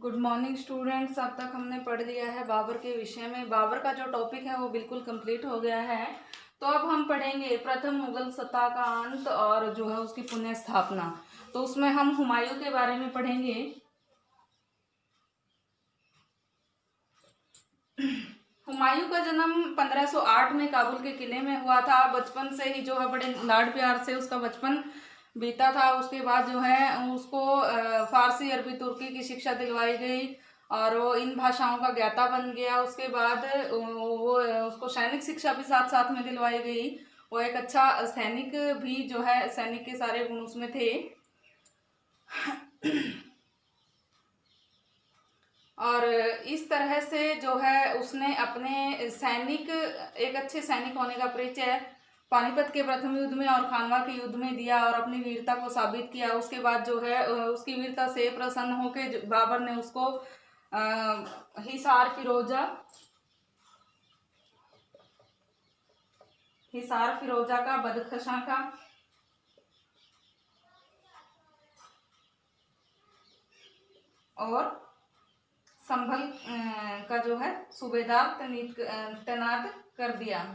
Good morning students. अब तक हमने पढ़ लिया है बाबर के विषय में। बाबर का जो टॉपिक है वो बिल्कुल कंप्लीट हो गया है। तो अब हम पढ़ेंगे प्रथम मुगल सत्ता का अंत और जो है उसकी पुनः स्थापना। तो उसमें हम हुमायूं के बारे में पढ़ेंगे। हुमायूं का जन्म 1508 में काबुल के किले में हुआ था। बचपन से ही जो है बड़े लाड प्यार से उसका बचपन बीता था। उसके बाद जो है उसको फारसी, अरबी, तुर्की की शिक्षा दिलवाई गई और वो इन भाषाओं का ज्ञाता बन गया। उसके बाद वो उसको सैनिक शिक्षा भी साथ साथ में दिलवाई गई। वो एक अच्छा सैनिक भी जो है, सैनिक के सारे गुण उसमें थे। और इस तरह से जो है उसने अपने सैनिक, एक अच्छे सैनिक होने का परिचय पानीपत के प्रथम युद्ध में और खानवा के युद्ध में दिया और अपनी वीरता को साबित किया। उसके बाद जो है उसकी वीरता से प्रसन्न होकर बाबर ने उसको हिसार फिरोजा का, बदख्शां का और संभल का जो है सूबेदार तैनात कर दिया।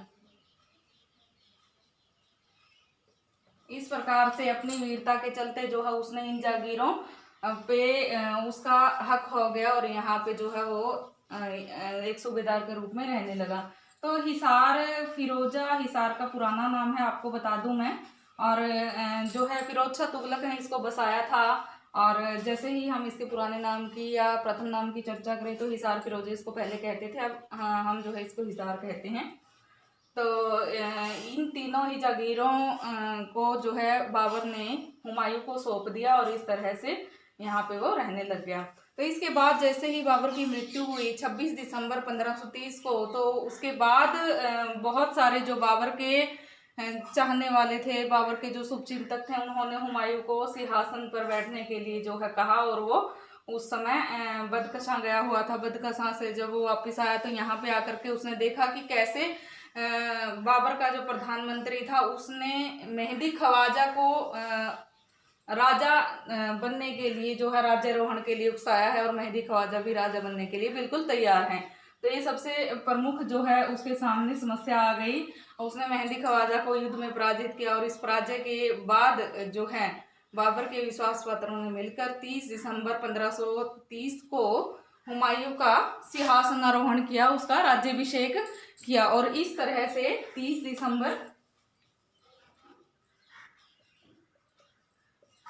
इस प्रकार से अपनी वीरता के चलते जो है उसने इन जागीरों पे उसका हक हो गया और यहाँ पे जो है वो एक सूबेदार के रूप में रहने लगा। तो हिसार फिरोजा, हिसार का पुराना नाम है, आपको बता दूं मैं। और जो है फिरोज शाह तुगलक ने इसको बसाया था। और जैसे ही हम इसके पुराने नाम की या प्रथम नाम की चर्चा करें तो हिसार फिरोजा इसको पहले कहते थे, अब हाँ हम जो है इसको हिसार कहते हैं। तो इन तीनों ही जागीरों को जो है बाबर ने हुमायूं को सौंप दिया और इस तरह से यहाँ पे वो रहने लग गया। तो इसके बाद जैसे ही बाबर की मृत्यु हुई 26 दिसंबर 1530 को, तो उसके बाद बहुत सारे जो बाबर के चाहने वाले थे, बाबर के जो शुभचिंतक थे, उन्होंने हुमायूं को सिंहासन पर बैठने के लिए जो है कहा। और वो उस समय बदख्शां गया हुआ था। बदख्शां से जब वो वापिस आया तो यहाँ पे आकर के उसने देखा कि कैसे बाबर का जो प्रधानमंत्री था उसने मेहदी ख्वाजा को राजा बनने के लिए जो है राज्यारोहण के लिए उकसाया है और मेहदी ख्वाजा भी राजा बनने के लिए बिल्कुल तैयार हैं। तो ये सबसे प्रमुख जो है उसके सामने समस्या आ गई। उसने मेहदी ख्वाजा को युद्ध में पराजित किया और इस पराजय के बाद जो है बाबर के विश्वास पात्रों ने मिलकर 30 दिसंबर 1530 को हुमायूं का सिंहासनारोहण किया, उसका राज्याभिषेक किया। और इस तरह से 30 दिसंबर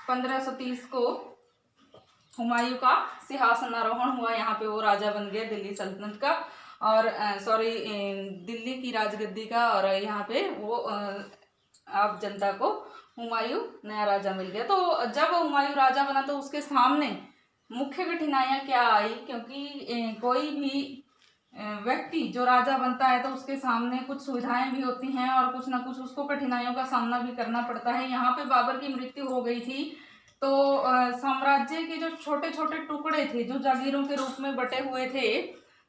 1530 को हुमायूं का सिंहासनारोहण हुआ। यहाँ पे वो राजा बन गया दिल्ली सल्तनत का, और दिल्ली की राजगद्दी का। और यहाँ पे वो आप जनता को हुमायूं नया राजा मिल गया। तो जब हुमायूं राजा बना तो उसके सामने मुख्य कठिनाइयां क्या आई, क्योंकि कोई भी व्यक्ति जो राजा बनता है तो उसके सामने कुछ सुविधाएं भी होती हैं और कुछ ना कुछ उसको कठिनाइयों का सामना भी करना पड़ता है। यहाँ पे बाबर की मृत्यु हो गई थी तो साम्राज्य के जो छोटे छोटे टुकड़े थे जो जागीरों के रूप में बटे हुए थे,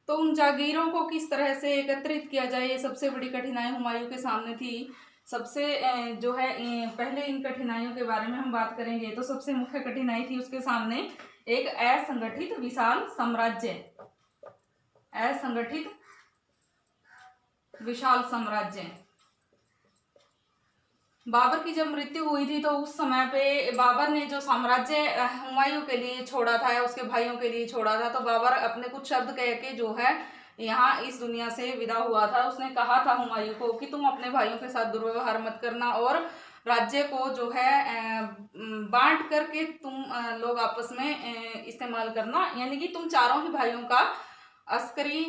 तो उन जागीरों को किस तरह से एकत्रित किया जाए, ये सबसे बड़ी कठिनाई हुमायूं के सामने थी। सबसे जो है पहले इन कठिनाइयों के बारे में हम बात करेंगे। तो सबसे मुख्य कठिनाई थी उसके सामने एक असंगठित विशाल साम्राज्य, असंगठित विशाल साम्राज्य। बाबर की जब मृत्यु हुई थी तो उस समय पे बाबर ने जो साम्राज्य हुमायूं के लिए छोड़ा था या उसके भाइयों के लिए छोड़ा था, तो बाबर अपने कुछ शब्द कह के जो है यहाँ इस दुनिया से विदा हुआ था। उसने कहा था हुमायूं को कि तुम अपने भाइयों के साथ दुर्व्यवहार मत करना और राज्य को जो है बांट करके तुम लोग आपस में इस्तेमाल करना। यानी कि तुम चारों ही भाइयों का, अस्करी,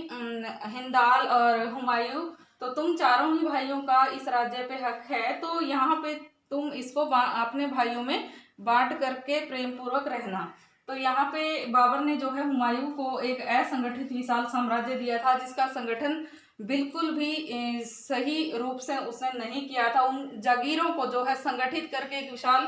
हिंदाल और हुमायूं, तो तुम चारों ही भाइयों का इस राज्य पे हक है। तो यहाँ पे तुम इसको अपने भाइयों में बांट करके प्रेम पूर्वक रहना। तो यहाँ पे बाबर ने जो है हुमायूं को एक असंगठित विशाल साम्राज्य दिया था जिसका संगठन बिल्कुल भी सही रूप से उसने नहीं किया था। उन जागीरों को जो है संगठित करके एक विशाल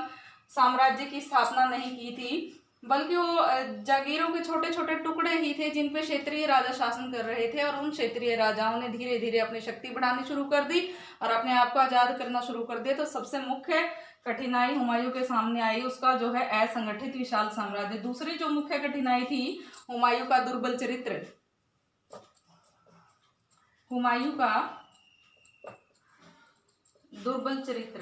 साम्राज्य की स्थापना नहीं की थी, बल्कि वो जागीरों के छोटे छोटे टुकड़े ही थे जिन पे क्षेत्रीय राजा शासन कर रहे थे। और उन क्षेत्रीय राजाओं ने धीरे धीरे अपनी शक्ति बढ़ानी शुरू कर दी और अपने आप को आजाद करना शुरू कर दिया। तो सबसे मुख्य कठिनाई हुमायूं के सामने आई उसका जो है असंगठित विशाल साम्राज्य। दूसरी जो मुख्य कठिनाई थी हुमायूं का दुर्बल चरित्र। हुमायूं का दुर्बल चरित्र,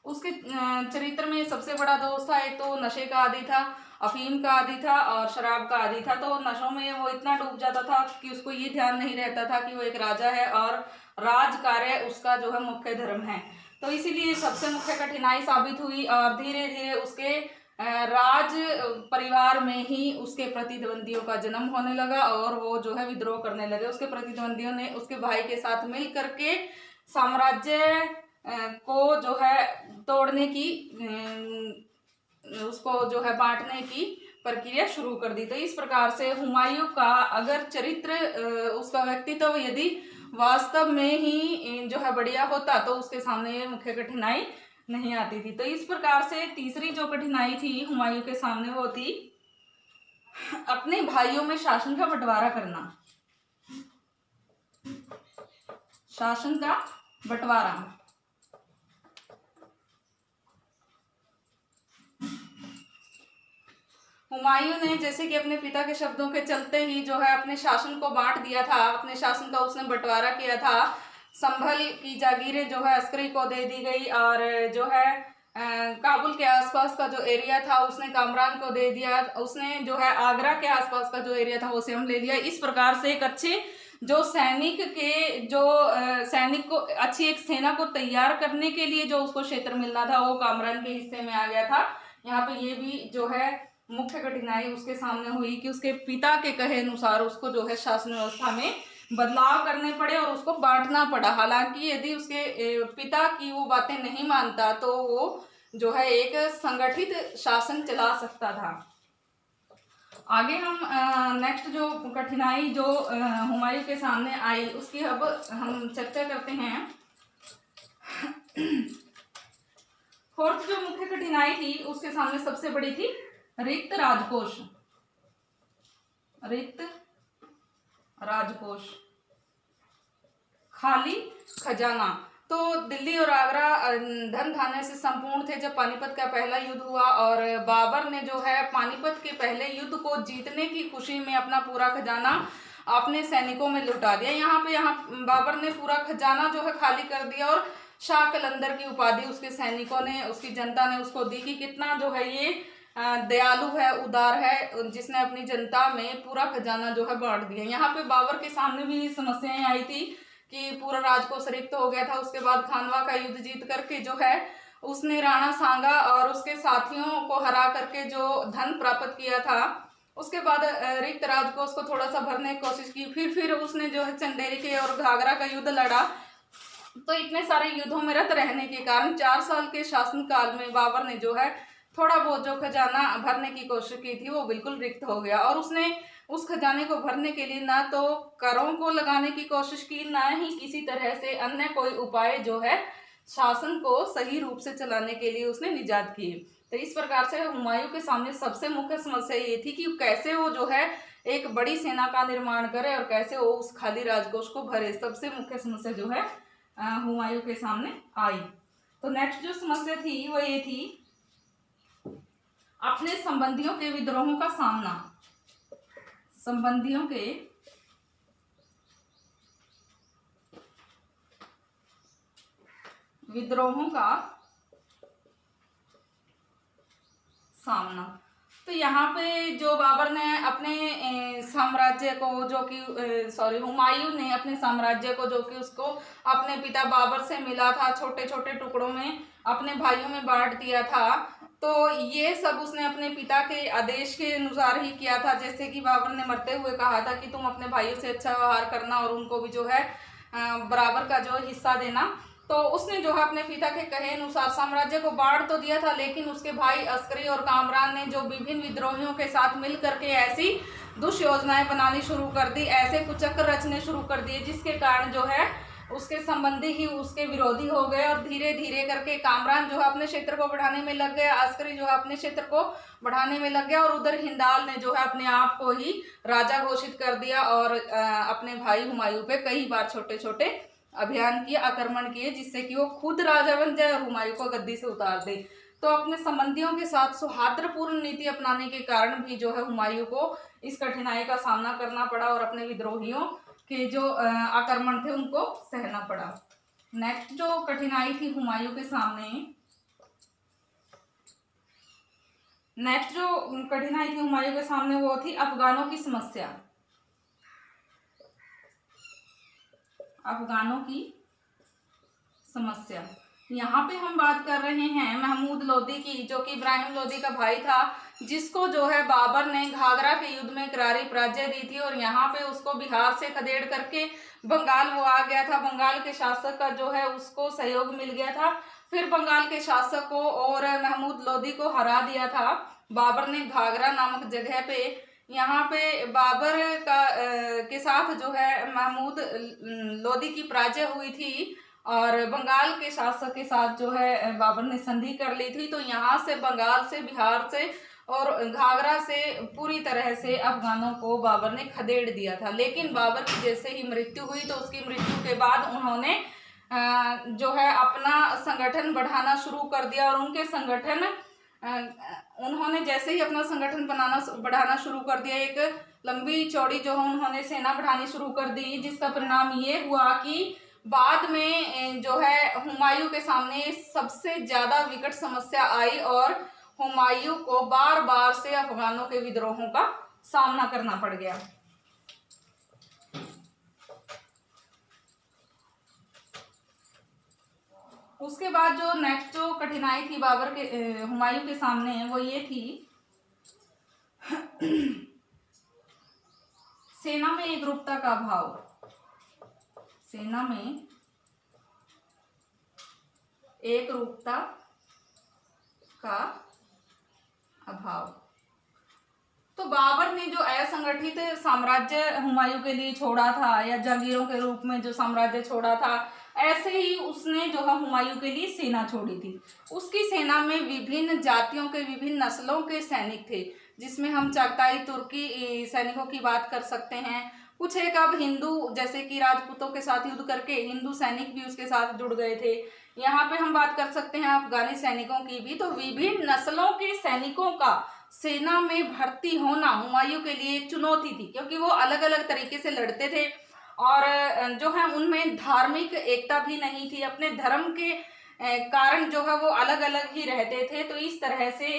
उसके चरित्र में सबसे बड़ा दोष था, एक तो नशे का आदी था, अफीम का आदी था और शराब का आदी था। तो नशों में वो इतना डूब जाता था कि उसको ये ध्यान नहीं रहता था कि वो एक राजा है और राज कार्य उसका जो है मुख्य धर्म है। तो इसीलिए सबसे मुख्य कठिनाई साबित हुई और धीरे धीरे उसके राज परिवार में ही उसके प्रतिद्वंदियों का जन्म होने लगा और वो जो है विद्रोह करने लगे। उसके प्रतिद्वंदियों ने उसके भाई के साथ मिल करके साम्राज्य को जो है तोड़ने की, उसको जो है बांटने की प्रक्रिया शुरू कर दी। तो इस प्रकार से हुमायूं का अगर चरित्र, उसका व्यक्तित्व यदि वास्तव में ही जो है बढ़िया होता तो उसके सामने ये मुख्य कठिनाई नहीं आती थी। तो इस प्रकार से तीसरी जो कठिनाई थी हुमायूं के सामने वो थी अपने भाइयों में शासन का बंटवारा करना। शासन का बंटवारा। हुमायूं ने जैसे कि अपने पिता के शब्दों के चलते ही जो है अपने शासन को बांट दिया था, अपने शासन का उसने बंटवारा किया था। संभल की जागीरें जो है अस्करी को दे दी गई और जो है काबुल के आसपास का जो एरिया था उसने कामरान को दे दिया। उसने जो है आगरा के आसपास का जो एरिया था वो स्वयं ले लिया। इस प्रकार से एक अच्छे जो सैनिक के जो सैनिक को अच्छी एक सेना को तैयार करने के लिए जो उसको क्षेत्र मिलना था वो कामरान के हिस्से में आ गया था। यहाँ पे ये भी जो है मुख्य कठिनाई उसके सामने हुई कि उसके पिता के कहे अनुसार उसको जो है शासन व्यवस्था में बदलाव करने पड़े और उसको बांटना पड़ा। हालांकि यदि उसके पिता की वो बातें नहीं मानता तो वो जो है एक संगठित शासन चला सकता था। आगे हम नेक्स्ट जो कठिनाई जो हुमायूं के सामने आई उसकी अब हम चर्चा करते हैं। फोर्थ जो मुख्य कठिनाई थी उसके सामने सबसे बड़ी थी रिक्त राजकोष। रिक्त राजकोष, खाली खजाना। तो दिल्ली और आगरा धन धान्य से संपूर्ण थे जब पानीपत का पहला युद्ध हुआ और बाबर ने जो है पानीपत के पहले युद्ध को जीतने की खुशी में अपना पूरा खजाना अपने सैनिकों में लुटा दिया। यहाँ बाबर ने पूरा खजाना जो है खाली कर दिया और शाह कलंदर की उपाधि उसके सैनिकों ने, उसकी जनता ने उसको दी कि कितना जो है ये दयालु है, उदार है, जिसने अपनी जनता में पूरा खजाना जो है बांट दिया। यहाँ पे बाबर के सामने भी समस्याएं आई थी कि पूरा राजकोष रिक्त हो गया था। उसके बाद खानवा का युद्ध जीत करके जो है उसने राणा सांगा और उसके साथियों को हरा करके जो धन प्राप्त किया था, उसके बाद रिक्त राजकोष को थोड़ा सा भरने की कोशिश की। फिर उसने जो है चंदेरी के और घाघरा का युद्ध लड़ा। तो इतने सारे युद्धों में रत रहने के कारण 4 साल के शासनकाल में बाबर ने जो है थोड़ा बहुत जो खजाना भरने की कोशिश की थी वो बिल्कुल रिक्त हो गया और उसने उस खजाने को भरने के लिए ना तो करों को लगाने की कोशिश की, ना ही किसी तरह से अन्य कोई उपाय जो है शासन को सही रूप से चलाने के लिए उसने निजात किए। तो इस प्रकार से हुमायूं के सामने सबसे मुख्य समस्या ये थी कि कैसे वो जो है एक बड़ी सेना का निर्माण करे और कैसे वो उस खाली राजकोष को भरे। सबसे मुख्य समस्या जो है हुमायूं के सामने आई। तो नेक्स्ट जो समस्या थी वो ये थी अपने संबंधियों के विद्रोहों का सामना। संबंधियों के विद्रोहों का सामना। तो यहाँ पे जो बाबर ने अपने साम्राज्य को जो कि हुमायूं ने अपने साम्राज्य को जो कि उसको अपने पिता बाबर से मिला था छोटे छोटे टुकड़ों में अपने भाइयों में बांट दिया था। तो ये सब उसने अपने पिता के आदेश के अनुसार ही किया था। जैसे कि बाबर ने मरते हुए कहा था कि तुम अपने भाइयों से अच्छा व्यवहार करना और उनको भी जो है बराबर का जो हिस्सा देना। तो उसने जो है अपने पिता के कहे अनुसार साम्राज्य को बांट तो दिया था, लेकिन उसके भाई अस्करी और कामरान ने जो विभिन्न विद्रोहियों के साथ मिल करके ऐसी दुष्योजनाएं बनानी शुरू कर दी, ऐसे कुचक्र रचने शुरू कर दिए जिसके कारण जो है उसके संबंधी ही उसके विरोधी हो गए और धीरे धीरे करके कामरान जो है अपने क्षेत्र को बढ़ाने में लग गया, अस्करी जो है अपने क्षेत्र को बढ़ाने में लग गया और उधर हिंदाल ने जो है अपने आप को ही राजा घोषित कर दिया और अपने भाई हुमायूं पे कई बार छोटे छोटे अभियान किए, आक्रमण किए, जिससे कि वो खुद राजा बन जाए और हुमायूं को गद्दी से उतार दे। तो अपने संबंधियों के साथ सौहार्दपूर्ण नीति अपनाने के कारण भी जो है हुमायूं को इस कठिनाई का सामना करना पड़ा और अपने विद्रोहियों के जो आक्रमण थे उनको सहना पड़ा। नेक्स्ट जो कठिनाई थी हुमायूं के सामने, नेक्स्ट जो कठिनाई थी हुमायूं के सामने वो थी अफगानों की समस्या। अफगानों की समस्या, यहाँ पे हम बात कर रहे हैं महमूद लोदी की, जो कि इब्राहिम लोदी का भाई था, जिसको जो है बाबर ने घाघरा के युद्ध में करारी पराजय दी थी और यहाँ पे उसको बिहार से खदेड़ करके बंगाल वो आ गया था। बंगाल के शासक का जो है उसको सहयोग मिल गया था। फिर बंगाल के शासक को और महमूद लोदी को हरा दिया था बाबर ने घाघरा नामक जगह पे। यहाँ पे बाबर का के साथ जो है महमूद लोदी की पराजय हुई थी और बंगाल के शासक के साथ जो है बाबर ने संधि कर ली थी। तो यहाँ से बंगाल से, बिहार से और घाघरा से पूरी तरह से अफगानों को बाबर ने खदेड़ दिया था। लेकिन बाबर की जैसे ही मृत्यु हुई तो उसकी मृत्यु के बाद उन्होंने जो है अपना संगठन बढ़ाना शुरू कर दिया और उन्होंने जैसे ही अपना संगठन बढ़ाना शुरू कर दिया, एक लंबी चौड़ी जो है उन्होंने सेना बढ़ानी शुरू कर दी, जिसका परिणाम ये हुआ कि बाद में जो है हुमायूं के सामने सबसे ज्यादा विकट समस्या आई और हुमायूं को बार बार से अफगानों के विद्रोहों का सामना करना पड़ गया। उसके बाद जो नेक्स्ट जो कठिनाई थी बाबर के हुमायूं के सामने वो ये थी सेना में एकरूपता का अभाव। सेना में एकरूपता का अभाव। तो बाबर ने जो असंगठित साम्राज्य हुमायूं के लिए छोड़ा था या जागीरों के रूप में जो साम्राज्य छोड़ा था, ऐसे ही उसने जो है हुमायूं के लिए सेना छोड़ी थी। उसकी सेना में विभिन्न जातियों के, विभिन्न नस्लों के सैनिक थे, जिसमें हम चागताई तुर्की सैनिकों की बात कर सकते हैं। कुछ एक अब हिंदू, जैसे कि राजपूतों के साथ युद्ध करके हिंदू सैनिक भी उसके साथ जुड़ गए थे। यहाँ पे हम बात कर सकते हैं अफगानी सैनिकों की भी। तो विभिन्न नस्लों के सैनिकों का सेना में भर्ती होना हुमायूं के लिए एक चुनौती थी, क्योंकि वो अलग अलग तरीके से लड़ते थे और जो है उनमें धार्मिक एकता भी नहीं थी। अपने धर्म के कारण जो है वो अलग अलग ही रहते थे। तो इस तरह से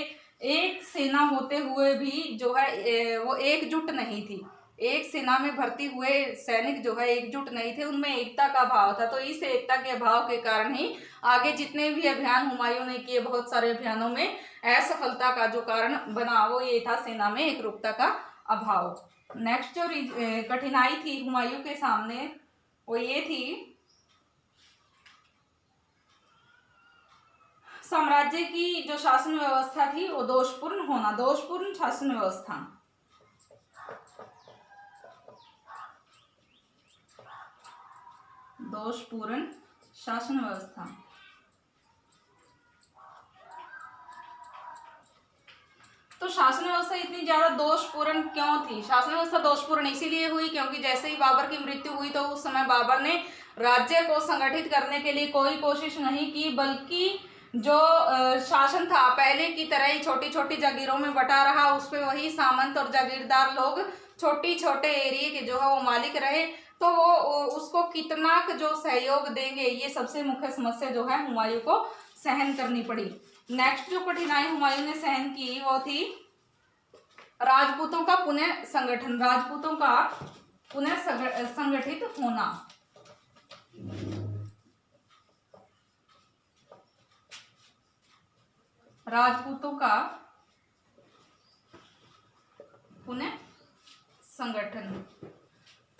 एक सेना होते हुए भी जो है वो एकजुट नहीं थी। एक सेना में भर्ती हुए सैनिक जो है एकजुट नहीं थे, उनमें एकता का भाव था। तो इस एकता के अभाव के कारण ही आगे जितने भी अभियान हुमायूं ने किए, बहुत सारे अभियानों में असफलता का जो कारण बना वो ये था सेना में एकरूपता का अभाव। नेक्स्ट जो कठिनाई थी हुमायूं के सामने वो ये थी साम्राज्य की जो शासन व्यवस्था थी वो दोषपूर्ण होना, दोषपूर्ण शासन व्यवस्था। दोषपूर्ण शासन व्यवस्था। तो शासन व्यवस्था इतनी ज्यादा दोषपूर्ण क्यों थी? शासन व्यवस्था दोषपूर्ण इसीलिए हुई क्योंकि जैसे ही बाबर की मृत्यु हुई तो उस समय बाबर ने राज्य को संगठित करने के लिए कोई कोशिश नहीं की, बल्कि जो शासन था पहले की तरह ही छोटी छोटी जागीरों में बटा रहा। उस पे वही सामंत और जागीरदार लोग छोटी छोटे एरिया के जो है वो मालिक रहे। तो वो उसको कितना जो सहयोग देंगे, ये सबसे मुख्य समस्या जो है हुमायूं को सहन करनी पड़ी। नेक्स्ट जो कठिनाई हुमायूं ने सहन की वो थी राजपूतों का पुनः संगठन, राजपूतों का पुनः संगठित होना। राजपूतों का पुनः संगठन।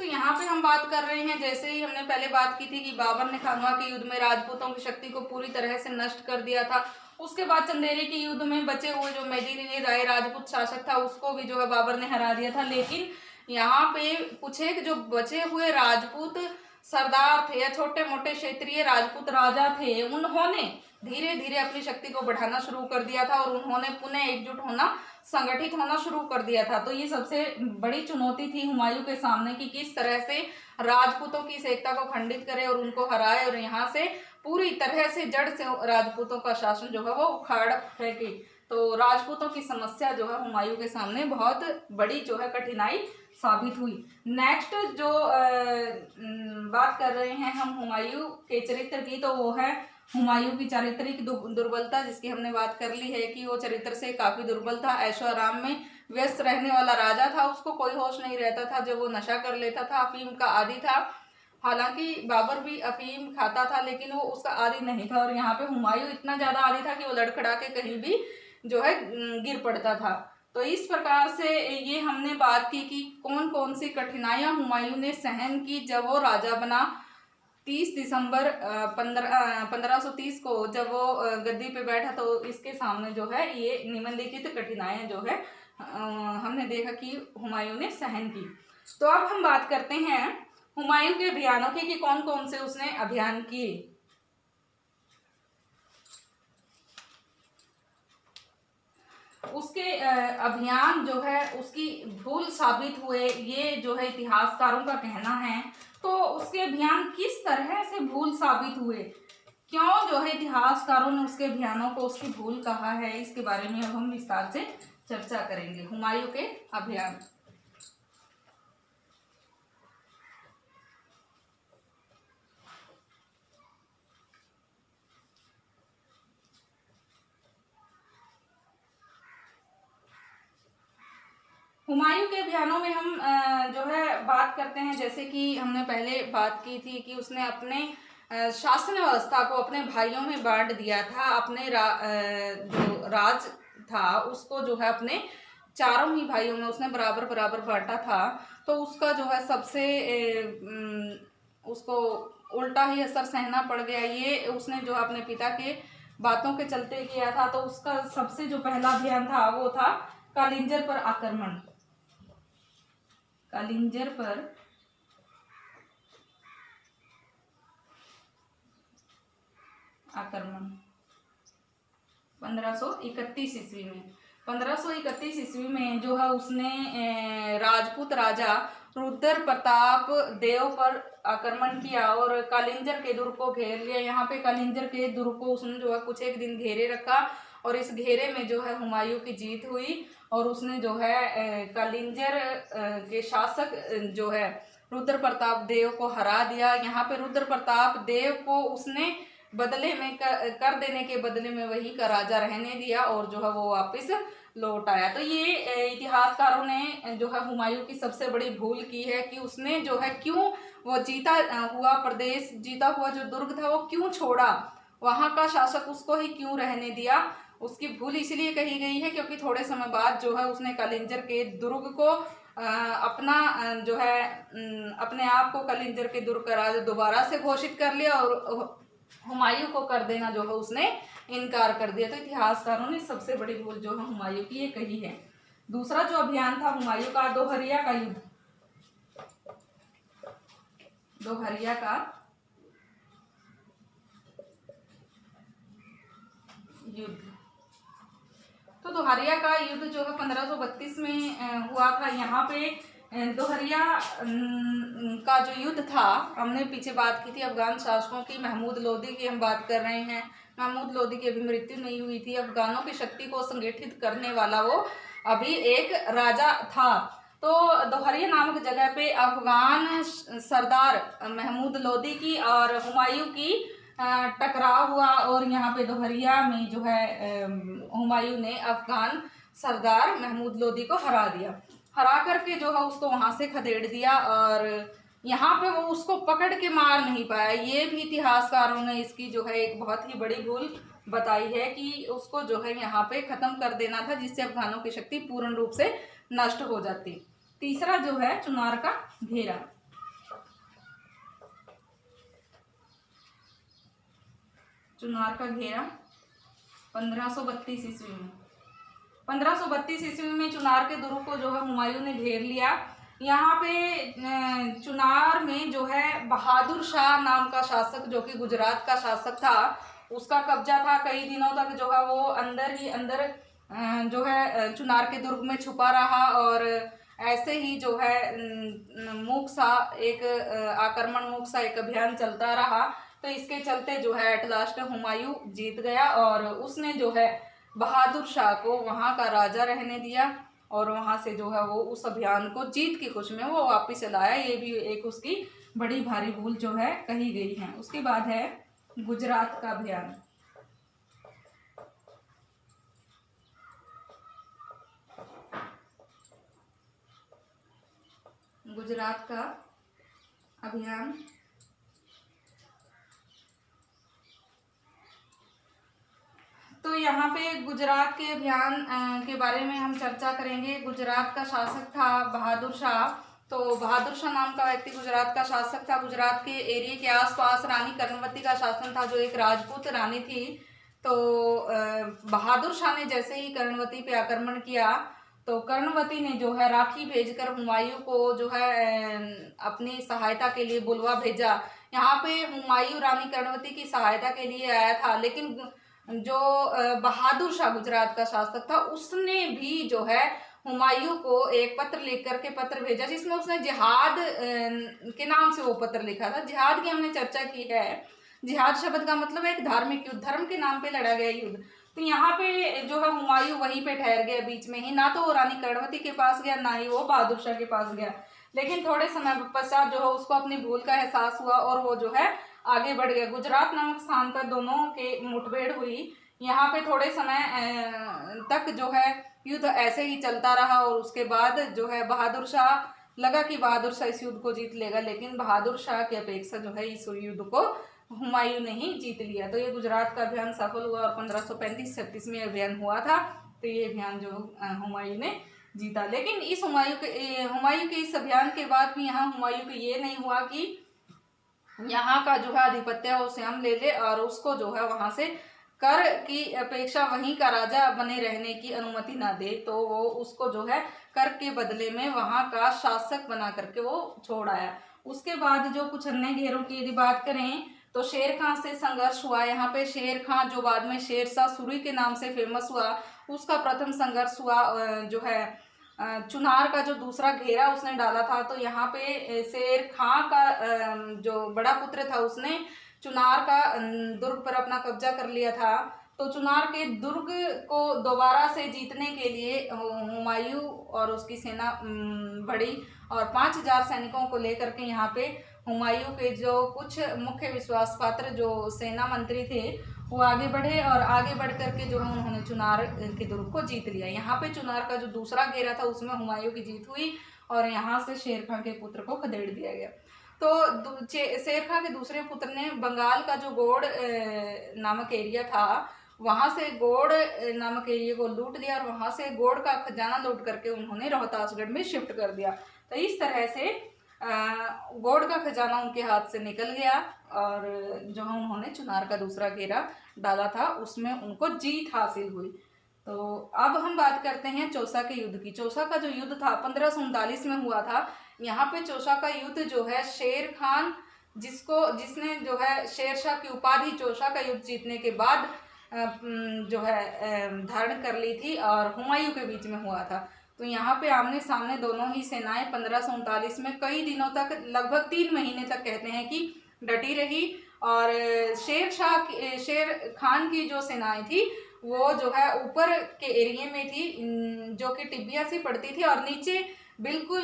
तो यहाँ पे हम बात कर रहे हैं, जैसे ही हमने पहले बात की थी कि बाबर ने खानवा के युद्ध में राजपूतों की शक्ति को पूरी तरह से नष्ट कर दिया था। उसके बाद चंदेरी के युद्ध में बचे हुए जो मेदिनी राय राजपूत शासक था उसको भी जो है बाबर ने हरा दिया था। लेकिन यहाँ पे कुछ एक जो बचे हुए राजपूत सरदार थे या छोटे मोटे क्षेत्रीय राजपूत राजा थे, उन्होंने धीरे धीरे अपनी शक्ति को बढ़ाना शुरू कर दिया था और उन्होंने पुनः एकजुट होना, संगठित होना शुरू कर दिया था। तो ये सबसे बड़ी चुनौती थी हुमायूं के सामने कि किस तरह से राजपूतों की इस एकता को खंडित करे और उनको हराए और यहाँ से पूरी तरह से जड़ से राजपूतों का शासन जो है वो उखाड़ फेंके। तो राजपूतों की समस्या जो है हुमायूं के सामने बहुत बड़ी जो है कठिनाई साबित हुई। नेक्स्ट जो बात कर रहे हैं हम हुमायूं के चरित्र की, तो वो है हुमायूं की चारित्रिक दुर्बलता, जिसकी हमने बात कर ली है कि वो चरित्र से काफी दुर्बल था। ऐशो आराम में व्यस्त रहने वाला राजा था, उसको कोई होश नहीं रहता था। जब वो नशा कर लेता था, अफीम का आदी था। हालांकि बाबर भी अफीम खाता था लेकिन वो उसका आदी नहीं था। और यहाँ पे हुमायूं इतना ज्यादा आदी था कि वो लड़खड़ा के कहीं भी जो है गिर पड़ता था। तो इस प्रकार से ये हमने बात की कि कौन कौन सी कठिनाइयां हुमायूं ने सहन की जब वो राजा बना। 30 दिसंबर 1530 को जब वो गद्दी पे बैठा, तो इसके सामने जो है ये निम्नलिखित कठिनाइयां जो है हमने देखा कि हुमायूं ने सहन की। तो अब हम बात करते हैं हुमायूं के अभियानों की कि कौन कौन से उसने अभियान किए। उसके अभियान जो है उसकी भूल साबित हुए, ये जो है इतिहासकारों का कहना है। तो उसके अभियान किस तरह से भूल साबित हुए, क्यों जो है इतिहासकारों ने उसके अभियानों को उसकी भूल कहा है, इसके बारे में अब हम विस्तार से चर्चा करेंगे। हुमायूं के अभियान। हुमायूं के अभियानों में हम जो है बात करते हैं, जैसे कि हमने पहले बात की थी कि उसने अपने शासन व्यवस्था को अपने भाइयों में बांट दिया था। अपने जो राज था उसको जो है अपने चारों ही भाइयों में उसने बराबर बराबर बांटा था। तो उसका जो है सबसे उसको उल्टा ही असर सहना पड़ गया। ये उसने जो अपने पिता के बातों के चलते किया था। तो उसका सबसे जो पहला अभियान था वो था कालिंजर पर आक्रमण। कालिंजर पर आक्रमण 1531 ईस्वी में। 1531 ईस्वी में जो है उसने राजपूत राजा रुद्र प्रताप देव पर आक्रमण किया और कालिंजर के दुर्ग को घेर लिया। यहाँ पे कालिंजर के दुर्ग को उसने जो है कुछ एक दिन घेरे रखा और इस घेरे में जो है हुमायूं की जीत हुई और उसने जो है कालिंजर के शासक जो है रुद्र प्रताप देव को हरा दिया। यहाँ पे रुद्र प्रताप देव को उसने बदले में कर देने के बदले में वही का राजा रहने दिया और जो है वो वापस लौट आया। तो ये इतिहासकारों ने जो है हुमायूं की सबसे बड़ी भूल की है कि उसने जो है क्यों वो जीता हुआ प्रदेश, जीता हुआ जो दुर्ग था वो क्यों छोड़ा, वहाँ का शासक उसको ही क्यों रहने दिया। उसकी भूल इसलिए कही गई है क्योंकि थोड़े समय बाद जो है उसने कालिंजर के दुर्ग को अपना जो है अपने आप को कालिंजर के दुर्ग का राजा दोबारा से घोषित कर लिया और हुमायूं को कर देना जो है उसने इनकार कर दिया। तो इतिहासकारों ने सबसे बड़ी भूल जो है हुमायूं की ये कही है। दूसरा जो अभियान था हुमायूं का दोहरिया का युद्ध। दोहरिया का युद्ध। तो दोहरिया का युद्ध जो है 1532 में हुआ था। यहाँ पे दोहरिया का जो युद्ध था, हमने पीछे बात की थी अफगान शासकों की, महमूद लोदी की हम बात कर रहे हैं। महमूद लोदी की अभी मृत्यु नहीं हुई थी। अफगानों की शक्ति को संगठित करने वाला वो अभी एक राजा था। तो दोहरिया नामक जगह पे अफगान सरदार महमूद लोदी की और हुमायूं की टकराव हुआ और यहाँ पे दोहरिया में जो है हुमायूं ने अफगान सरदार महमूद लोदी को हरा दिया। हरा करके जो है उसको वहां से खदेड़ दिया और यहाँ पे वो उसको पकड़ के मार नहीं पाया। ये भी इतिहासकारों ने इसकी जो है एक बहुत ही बड़ी भूल बताई है कि उसको जो है यहाँ पे खत्म कर देना था, जिससे अफगानों की शक्ति पूर्ण रूप से नष्ट हो जाती। तीसरा जो है चुनार का घेरा। चुनार का घेरा 1532 ईस्वी में। 1532 ईस्वी में चुनार के दुर्ग को जो है हुमायूं ने घेर लिया। यहाँ पे चुनार में जो है बहादुर शाह नाम का शासक जो कि गुजरात का शासक था, उसका कब्जा था। कई दिनों तक जो है वो अंदर ही अंदर जो है चुनार के दुर्ग में छुपा रहा और ऐसे ही जो है मूक सा एक आक्रमण मूक सा एक अभियान चलता रहा। तो इसके चलते जो है एट लास्ट हुमायूं जीत गया और उसने जो है बहादुर शाह को वहाँ का राजा रहने दिया और वहाँ से जो है वो उस अभियान को जीत की खुशी में वो वापिस लाया। ये भी एक उसकी बड़ी भारी भूल जो है कही गई है। उसके बाद है गुजरात का अभियान। गुजरात का अभियान तो यहाँ पे गुजरात के अभियान के बारे में हम चर्चा करेंगे। गुजरात का शासक था बहादुर शाह। तो बहादुर शाह नाम का व्यक्ति गुजरात का शासक था। गुजरात के एरिया के आसपास रानी कर्णवती का शासन था जो एक राजपूत रानी थी। तो बहादुर शाह ने जैसे ही कर्णवती पे आक्रमण किया तो कर्णवती ने जो है राखी भेजकर हुमायूं को जो है अपनी सहायता के लिए बुलवा भेजा। यहाँ पे हुमायूं रानी कर्णवती की सहायता के लिए आया था, लेकिन जो बहादुर शाह गुजरात का शासक था उसने भी जो है हुमायूं को एक पत्र लिख करके पत्र भेजा जिसमें उसने जिहाद के नाम से वो पत्र लिखा था। जिहाद की हमने चर्चा की है। जिहाद शब्द का मतलब है एक धार्मिक युद्ध, धर्म के नाम पे लड़ा गया युद्ध। तो यहाँ पे जो है हुमायूं वहीं पे ठहर गया बीच में ही, ना तो वो रानी कर्णवती के पास गया ना ही वो बहादुर शाह के पास गया। लेकिन थोड़े समय पश्चात जो है उसको अपनी भूल का एहसास हुआ और वो जो है आगे बढ़ गया। गुजरात नामक स्थान पर दोनों के मुठभेड़ हुई। यहाँ पे थोड़े समय तक जो है युद्ध ऐसे ही चलता रहा और उसके बाद जो है बहादुर शाह लगा कि बहादुर शाह इस युद्ध को जीत लेगा, लेकिन बहादुर शाह की अपेक्षा जो है इस युद्ध को हुमायूं ने ही जीत लिया। तो ये गुजरात का अभियान सफल हुआ और 1535-36 में अभियान हुआ था। तो ये अभियान जो हुमायूं ने जीता। लेकिन इस हुमायूं के इस अभियान के बाद भी यहाँ हुमायूं को ये नहीं हुआ कि यहाँ का जो है आधिपत्य वो स्वयं ले ले और उसको जो है वहां से कर की अपेक्षा वहीं का राजा बने रहने की अनुमति ना दे। तो वो उसको जो है कर के बदले में वहां का शासक बना करके वो छोड़ आया। उसके बाद जो कुछ अन्य घेरों की यदि बात करें तो शेर खां से संघर्ष हुआ। यहाँ पे शेर खां जो बाद में शेर शाह सूरी के नाम से फेमस हुआ, उसका प्रथम संघर्ष हुआ। जो है चुनार का जो दूसरा घेरा उसने डाला था। तो यहाँ पे शेर खां का जो बड़ा पुत्र था उसने चुनार का दुर्ग पर अपना कब्जा कर लिया था। तो चुनार के दुर्ग को दोबारा से जीतने के लिए हुमायूं और उसकी सेना बढ़ी और 5000 सैनिकों को लेकर के यहाँ पे हुमायूं के जो कुछ मुख्य विश्वास पात्र जो सेना मंत्री थे वो आगे बढ़े और आगे बढ़ करके जो है उन्होंने चुनार के दुर्ग को जीत लिया। यहाँ पे चुनार का जो दूसरा घेरा था उसमें हुमायूं की जीत हुई और यहाँ से शेर खां के पुत्र को खदेड़ दिया गया। तो शेर खां के दूसरे पुत्र ने बंगाल का जो गोड़ नामक एरिया था वहां से गोड़ नामक एरिया को लूट लिया और वहां से गोड़ का खजाना लूट करके उन्होंने रोहतासगढ़ में शिफ्ट कर दिया। तो इस तरह से गोड़ का खजाना उनके हाथ से निकल गया और जो है उन्होंने चुनार का दूसरा घेरा डाला था उसमें उनको जीत हासिल हुई। तो अब हम बात करते हैं चौसा के युद्ध की। चौसा का जो युद्ध था 1539 में हुआ था। यहाँ पे चौसा का युद्ध जो है शेर खान जिसने जो है शेर शाह की उपाधि चौसा का युद्ध जीतने के बाद जो है धारण कर ली थी और हुमायूं के बीच में हुआ था। तो यहाँ पे आमने सामने दोनों ही सेनाएं 1539 में कई दिनों तक लगभग 3 महीने तक कहते हैं कि डटी रही और शेर खान की जो सेनाएं थी वो जो है ऊपर के एरिया में थी जो कि टिब्बियाँ सी पड़ती थी और नीचे बिल्कुल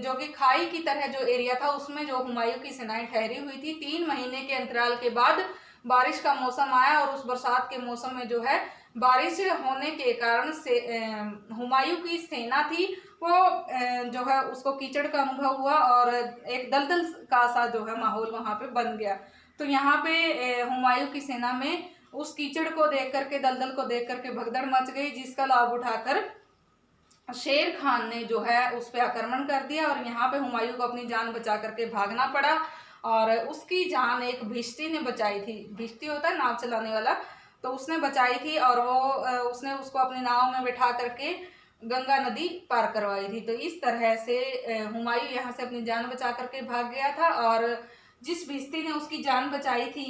जो कि खाई की तरह जो एरिया था उसमें जो हुमायूं की सेनाएं ठहरी हुई थी। 3 महीने के अंतराल के बाद बारिश का मौसम आया और उस बरसात के मौसम में जो है बारिश होने के कारण से हुमायूं की सेना थी वो जो है उसको कीचड़ का अनुभव हुआ और एक दलदल का सा जो है माहौल वहाँ पे बन गया। तो यहाँ पे हुमायूं की सेना में उस कीचड़ को देख करके दलदल को देख करके भगदड़ मच गई, जिसका लाभ उठाकर शेर खान ने जो है उस पर आक्रमण कर दिया और यहाँ पे हुमायूं को अपनी जान बचा करके भागना पड़ा और उसकी जान एक भिश्ती ने बचाई थी। भिश्ती होता है नाव चलाने वाला, तो उसने बचाई थी और वो उसने उसको अपनी नाव में बिठा करके गंगा नदी पार करवाई थी। तो इस तरह से हुमायूं यहाँ से अपनी जान बचा करके भाग गया था और जिस भिश्ती ने उसकी जान बचाई थी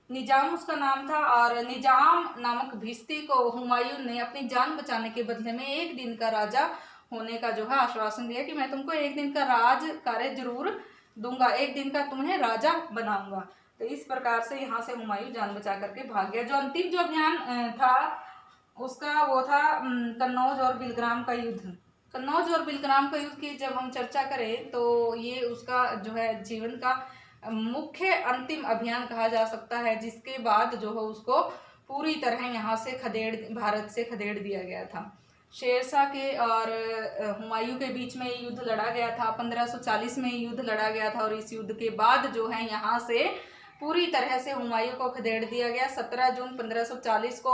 निजाम उसका नाम था। और निजाम नामक भिश्ती को हुमायूं ने अपनी जान बचाने के बदले में एक दिन का राजा होने का जो है आश्वासन दिया कि मैं तुमको एक दिन का राज कार्य जरूर दूंगा, एक दिन का तुम्हें राजा बनाऊंगा। तो इस प्रकार से यहाँ से हुमायूं जान बचा करके भाग गया। जो अंतिम जो अभियान था उसका वो था कन्नौज और बिलग्राम का युद्ध। कन्नौज और बिलग्राम का युद्ध की जब हम चर्चा करें तो ये उसका जो है जीवन का मुख्य अंतिम अभियान कहा जा सकता है, जिसके बाद जो है उसको पूरी तरह यहाँ से भारत से खदेड़ दिया गया था। शेरशाह के और हुमायूं के बीच में युद्ध लड़ा गया था, 1540 में युद्ध लड़ा गया था। और इस युद्ध के बाद जो है यहाँ से पूरी तरह से हुमायूं को खदेड़ दिया गया। 17 जून 1540 को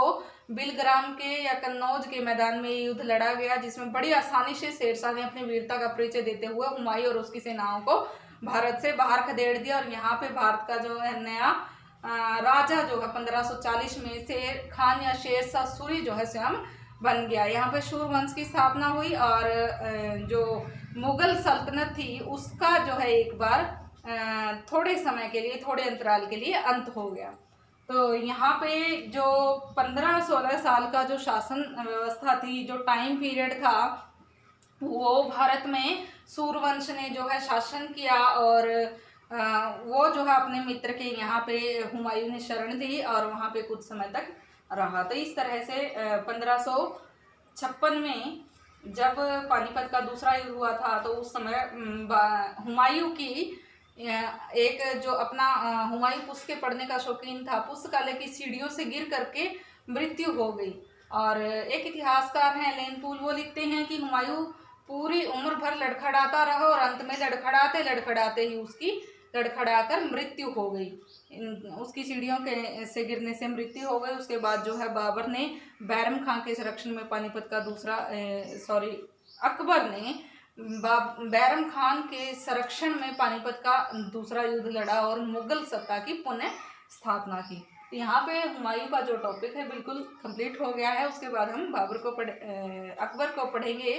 बिलग्राम के या कन्नौज के मैदान में युद्ध लड़ा गया, जिसमें बड़ी आसानी से शेरशाह ने अपनी वीरता का परिचय देते हुए हुमायूं और उसकी सेनाओं को भारत से बाहर खदेड़ दिया। और यहाँ पे भारत का जो है नया राजा जो है 1540 में शेर खान या शेरशाह सूरी जो है स्वयं बन गया। यहाँ पे शूर वंश की स्थापना हुई और जो मुगल सल्तनत थी उसका जो है एक बार थोड़े समय के लिए, थोड़े अंतराल के लिए अंत हो गया। तो यहाँ पे जो 15-16 साल का जो शासन व्यवस्था थी, जो टाइम पीरियड था, वो भारत में सूरवंश ने जो है शासन किया। और वो जो है अपने मित्र के यहाँ पे हुमायूं ने शरण दी और वहाँ पे कुछ समय तक रहा। तो इस तरह से 1556 में जब पानीपत का दूसरा युद्ध हुआ था तो उस समय हुमायूं की एक जो अपना हुमायूं पुस्तकें पढ़ने का शौकीन था, पुस्तकालय की सीढ़ियों से गिर करके मृत्यु हो गई। और एक इतिहासकार हैं लेनपूल, वो लिखते हैं कि हुमायूं पूरी उम्र भर लड़खड़ाता रहा और अंत में लड़खड़ाते लड़खड़ाते ही उसकी लड़खड़ाकर मृत्यु हो गई। उसकी सीढ़ियों के से गिरने से मृत्यु हो गई। उसके बाद जो है बाबर ने बैरम खां के संरक्षण में पानीपत का अकबर ने बैरम खान के संरक्षण में पानीपत का दूसरा युद्ध लड़ा और मुगल सत्ता की पुनः स्थापना की। तो यहाँ पे हुमायूं का जो टॉपिक है बिल्कुल कंप्लीट हो गया है। उसके बाद हम अकबर को पढ़ेंगे।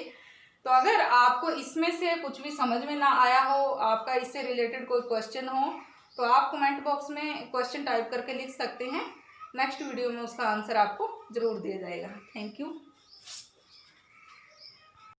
तो अगर आपको इसमें से कुछ भी समझ में ना आया हो, आपका इससे रिलेटेड कोई क्वेश्चन हो, तो आप कमेंट बॉक्स में क्वेश्चन टाइप करके लिख सकते हैं। नेक्स्ट वीडियो में उसका आंसर आपको जरूर दिया जाएगा। Thank you.